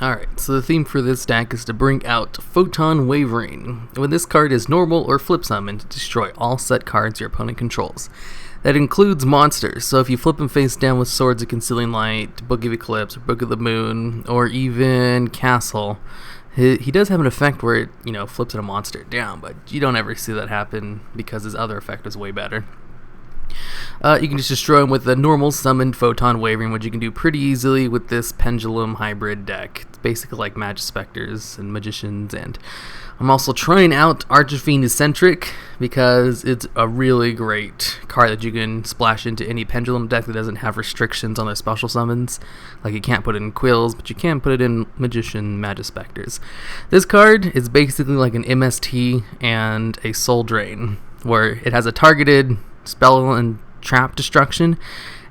Alright, so the theme for this deck is to bring out Photon Wyvern. When this card is normal or flip summoned, destroy all set cards your opponent controls. That includes monsters, so if you flip him face down with Swords of Concealing Light, Book of Eclipse, or Book of the Moon, or even Castle, he does have an effect where it, flips a monster down, but you don't ever see that happen because his other effect is way better. You can just destroy him with a normal summoned Photon Wyvern, which you can do pretty easily with this Pendulum hybrid deck. It's basically like Magic Specters and Magicians, and I'm also trying out Archfiend Eccentric because it's a really great card that you can splash into any Pendulum deck that doesn't have restrictions on their special summons. Like you can't put it in Quills, but you can put it in Magician Magic Specters. This card is basically like an MST and a Soul Drain, where it has a targeted spell and trap destruction,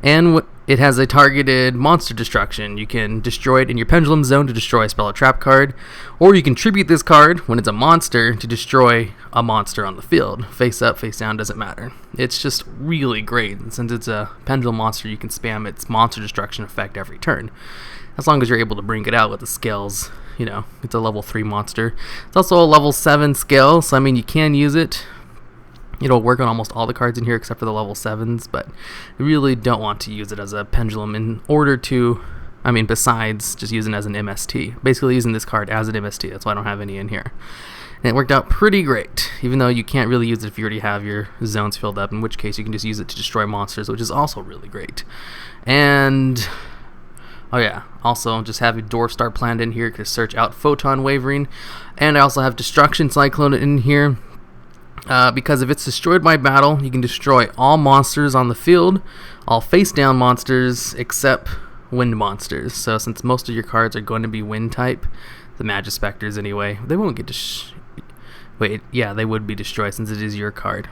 and it has a targeted monster destruction. You can destroy it in your Pendulum zone to destroy a spell or trap card, or you can tribute this card when it's a monster to destroy a monster on the field. Face up, face down, doesn't matter. It's just really great, and since it's a Pendulum monster, you can spam its monster destruction effect every turn, as long as you're able to bring it out with the scales. It's a level 3 monster. It's also a level 7 scale, so you can use it. It'll work on almost all the cards in here except for the level 7s, but I really don't want to use it as a Pendulum in order to, besides just using it as an MST. Basically using this card as an MST, that's why I don't have any in here. And it worked out pretty great, even though you can't really use it if you already have your zones filled up, in which case you can just use it to destroy monsters, which is also really great. And oh yeah, also just have a Dwarf Star planned in here to search out Photon Wyvern, and I also have Destruction Cyclone in here. Because if it's destroyed by battle, you can destroy all monsters on the field, all face-down monsters, except wind monsters. So since most of your cards are going to be wind type, the Magic Specters anyway, they won't get they would be destroyed since it is your card.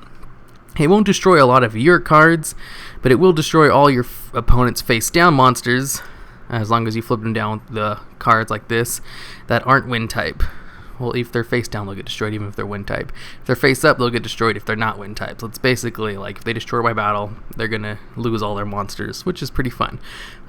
It won't destroy a lot of your cards, but it will destroy all your opponent's face-down monsters, as long as you flip them down with the cards like this that aren't wind type. Well, if they're face down, they'll get destroyed even if they're wind type. If they're face up, they'll get destroyed if they're not wind type. So it's basically like if they destroy by battle, they're going to lose all their monsters, which is pretty fun.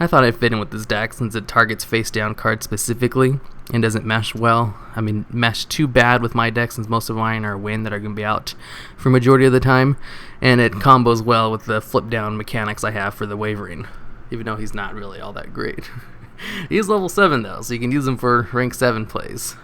I thought I'd fit in with this deck since it targets face down cards specifically and doesn't mesh well. Mesh too bad with my deck since most of mine are wind that are going to be out for majority of the time. And it combos well with the flip down mechanics I have for the Wyvern, even though he's not really all that great. He is level 7 though, so you can use him for rank 7 plays.